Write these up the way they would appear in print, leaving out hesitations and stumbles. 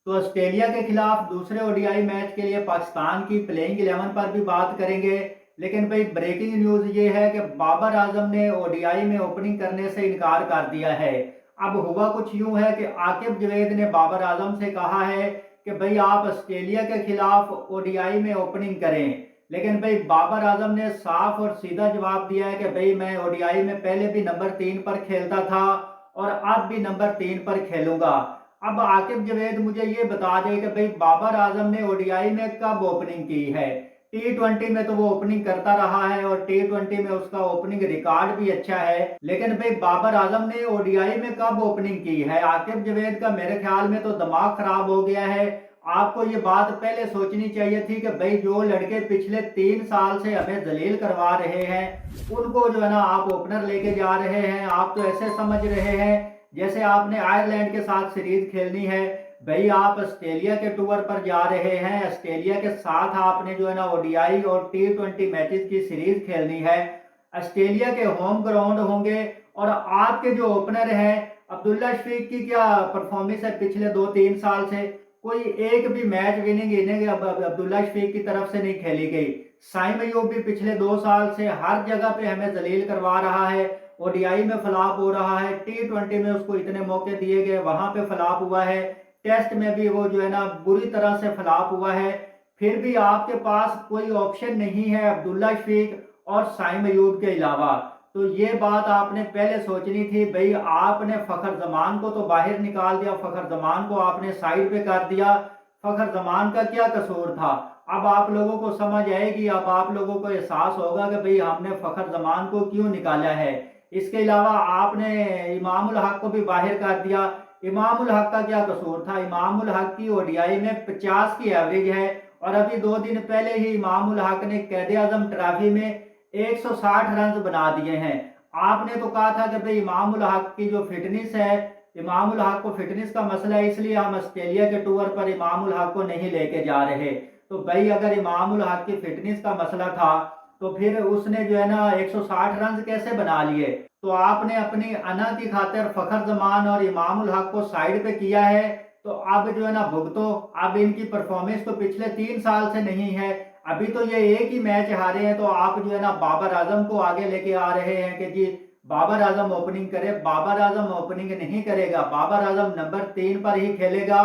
तो ऑस्ट्रेलिया के खिलाफ दूसरे ओडीआई मैच के लिए पाकिस्तान की प्लेइंग 11 पर भी बात करेंगे। लेकिन भाई ब्रेकिंग न्यूज़ ये है कि बाबर आजम ने ओडीआई में ओपनिंग करने से इनकार कर दिया है। अब हुआ कुछ यूं है कि आकिब जवेद ने बाबर आजम से कहा है कि भाई आप ऑस्ट्रेलिया के खिलाफ ओडीआई में ओपनिंग करें। लेकिन भाई बाबर आजम ने साफ और सीधा जवाब दिया है कि भाई मैं ओडीआई में पहले भी नंबर 3 पर खेलता था और अब भी नंबर 3 पर खेलूंगा। अब आकिब जवेद मुझे ये बता दे कि भाई बाबर आजम ने ओडीआई में कब ओपनिंग की है। टी20 में तो वो ओपनिंग करता रहा है और टी20 में उसका ओपनिंग रिकॉर्ड भी अच्छा है। लेकिन भाई बाबर आजम ने ओडीआई में कब ओपनिंग की है। आकिब जवेद का मेरे ख्याल में तो दिमाग खराब हो गया है। आपको ये बात पहले सोचनी चाहिए थी कि भाई जो लड़के पिछले 3 साल से हमें जलील करवा रहे हैं उनको जो है ना आप ओपनर लेके जा रहे हैं। आप तो ऐसे समझ रहे हैं जैसे आपने आयरलैंड के साथ सीरीज खेलनी है। भाई आप ऑस्ट्रेलिया के टूर पर जा रहे हैं, ऑस्ट्रेलिया के साथ आपने जो है ना ओडीआई और टी20 मैचेस की सीरीज खेलनी है। ऑस्ट्रेलिया के होम ग्राउंड होंगे और आपके जो ओपनर हैं अब्दुल्ला शफीक की क्या परफॉर्मेंस है पिछले 2-3 साल से। कोई एक भी match winning inning Abdullah Shafique की तरफ से नहीं खेली गई। साइम अयूब भी पिछले 2 साल से हर जगह पे हमें जलील करवा रहा है। ओडीआई में फ्लॉप हो रहा है, टी20 में उसको इतने मौके दिए गए वहां पे फ्लॉप हुआ है, टेस्ट में भी वो जो है ना बुरी तरह से फ्लॉप हुआ है। फिर भी आपके पास कोई ऑप्शन नहीं है अब्दुल्ला शफीक और साइम अयूब के अलावा। तो ये बात आपने पहले सोचनी थी। भाई आपने फखर जमान को तो बाहर निकाल दिया, फखर जमान को आपने साइड पे कर दिया। फखर जमान का क्या कसूर था। अब आप लोगों को समझ आएगी, अब आप लोगों को एहसास होगा कि भाई हमने फखर जमान को क्यों निकाला है। इसके अलावा आपने इमामुल हक को भी बाहर कर दिया। इमामुल हक का क्या कसूर था। इमामुल हक की ओडीआई में 50 की एवरेज है और अभी 2 दिन पहले ही इमामुल हक ने कैद आजम ट्रॉफी में 160 रन बना दिए हैं। आपने तो कहा था कि भाई इमाम उल हक की जो फिटनेस है, इमाम उल हक को फिटनेस का मसला है इसलिए हम ऑस्ट्रेलिया के टूर पर इमाम उल हक को नहीं लेके जा रहे। तो भाई अगर इमाम उल हक की फिटनेस का मसला था तो फिर उसने जो है ना 160 रन कैसे बना लिए। तो आपने अपनी अना की खातिर फखर जमान और इमाम उल हक को साइड पे किया है। तो अब जो है ना भुगतो। अब इनकी परफॉर्मेंस तो पिछले 3 साल से नहीं है। अभी तो ये एक ही मैच हारे हैं तो आप जो है ना बाबर आजम को आगे लेके आ रहे हैं कि जी बाबर आजम ओपनिंग करे। बाबर आजम ओपनिंग नहीं करेगा, बाबर आजम नंबर 3 पर ही खेलेगा।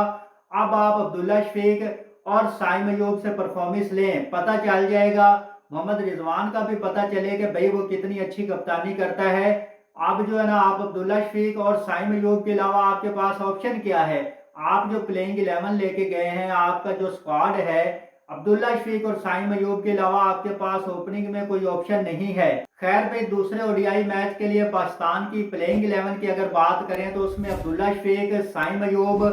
अब आप अब्दुल्ला शफीक और साइम अयूब से परफॉर्मेंस लें, पता चल जाएगा। मोहम्मद रिजवान का भी पता चले कि भाई वो कितनी अच्छी कप्तानी करता है। अब जो है ना आप अब्दुल्ला शफीक और साइम अयूब के अलावा आपके पास ऑप्शन क्या है। आप जो प्लेइंग 11 लेके गए हैं, आपका जो स्क्वाड है, अब्दुल्ला शफीक और साइम अयूब के अलावा आपके पास ओपनिंग में कोई ऑप्शन नहीं है। खैर भाई दूसरे ओडीआई मैच के लिए पाकिस्तान की प्लेइंग 11 की अगर बात करें तो उसमें अब्दुल्ला शफीक, साइम अयूब,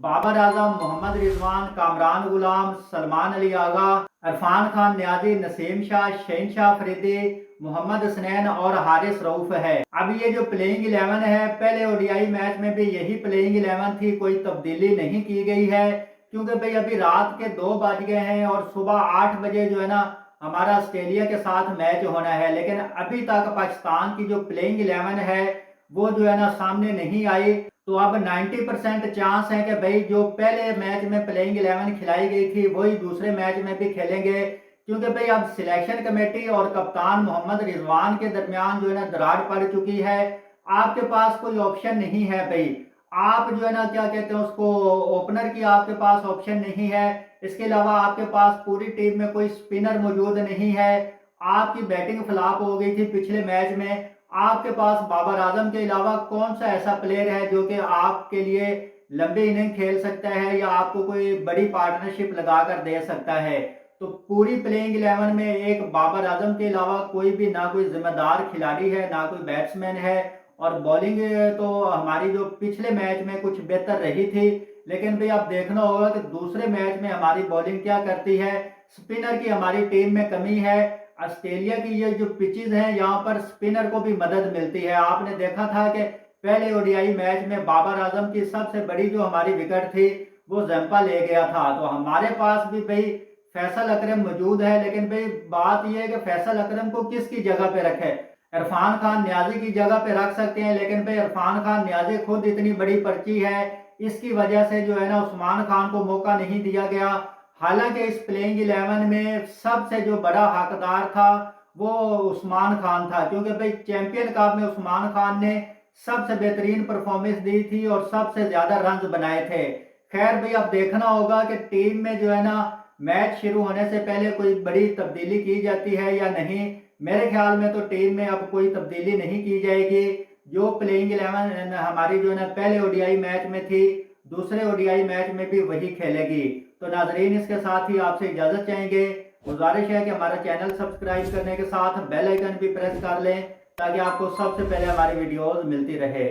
बाबर आजम, मोहम्मद रिजवान, कामरान गुलाम, सलमान अली आगा, इरफान खान न्याजी, नसीम शाह, शहनशाह अफरीदी, मोहम्मद हसनैन और हारिस रऊफ है। अब ये जो प्लेइंग 11 है, पहले ओडीआई मैच में भी यही प्लेइंग 11 थी, कोई तब्दीली नहीं की गई है। क्योंकि भाई अभी रात के 2 बज गए हैं और सुबह 8 बजे जो है ना हमारा ऑस्ट्रेलिया के साथ मैच होना है। लेकिन अभी तक पाकिस्तान की जो प्लेइंग 11 है वो जो है ना सामने नहीं आई। तो अब 90% चांस है कि भाई जो पहले मैच में प्लेइंग 11 खिलाई गई थी वही दूसरे मैच में भी खेलेंगे। क्योंकि भाई अब सिलेक्शन कमेटी और कप्तान मोहम्मद रिजवान के दरमियान जो है ना दरार पड़ चुकी है। आपके पास कोई ऑप्शन नहीं है भाई। आप जो है ना क्या कहते हैं उसको, ओपनर की आपके पास ऑप्शन नहीं है। इसके अलावा आपके पास पूरी टीम में कोई स्पिनर मौजूद नहीं है। आपकी बैटिंग फ्लॉप हो गई थी पिछले मैच में। आपके पास बाबर आजम के अलावा कौन सा ऐसा प्लेयर है जो कि आपके लिए लंबी इनिंग खेल सकता है या आपको कोई बड़ी पार्टनरशिप लगाकर दे सकता है। तो पूरी प्लेइंग 11 में एक बाबर आजम के अलावा कोई भी ना कोई जिम्मेदार खिलाड़ी है ना कोई बैट्समैन है। और बॉलिंग तो हमारी जो पिछले मैच में कुछ बेहतर रही थी। लेकिन भाई अब देखना होगा कि दूसरे मैच में हमारी बॉलिंग क्या करती है। स्पिनर की हमारी टीम में कमी है। ऑस्ट्रेलिया की ये जो पिचेस हैं यहाँ पर स्पिनर को भी मदद मिलती है। आपने देखा था कि पहले ओडीआई मैच में बाबर आजम की सबसे बड़ी जो हमारी विकेट थी वो जंपा ले गया था। तो हमारे पास भी भाई फैसल अकरम मौजूद है। लेकिन भाई बात यह है कि फैसल अकरम को किसकी जगह पे रखे। इरफान खान न्याजी की जगह पे रख सकते हैं, लेकिन भाई इरफान खान न्याजी खुद इतनी बड़ी पर्ची है, इसकी वजह से जो है ना उस्मान खान को मौका नहीं दिया गया। हालांकि इस प्लेइंग 11 में सबसे जो बड़ा हकदार था वो उस्मान खान था, क्योंकि भाई चैंपियन कप में उस्मान खान ने सबसे बेहतरीन परफॉर्मेंस दी थी और सबसे ज्यादा रन बनाए थे। खैर भाई अब देखना होगा कि टीम में जो है ना मैच शुरू होने से पहले कोई बड़ी तब्दीली की जाती है या नहीं। मेरे ख्याल में तो टीम में अब कोई तब्दीली नहीं की जाएगी। जो प्लेइंग 11 हमारी जो है ना पहले ओडीआई मैच में थी, दूसरे ओडीआई मैच में भी वही खेलेगी। तो नाजरीन इसके साथ ही आपसे इजाजत चाहेंगे। गुजारिश है कि हमारा चैनल सब्सक्राइब करने के साथ बेल आइकन भी प्रेस कर लें ताकि आपको सबसे पहले हमारी वीडियोस मिलती रहे।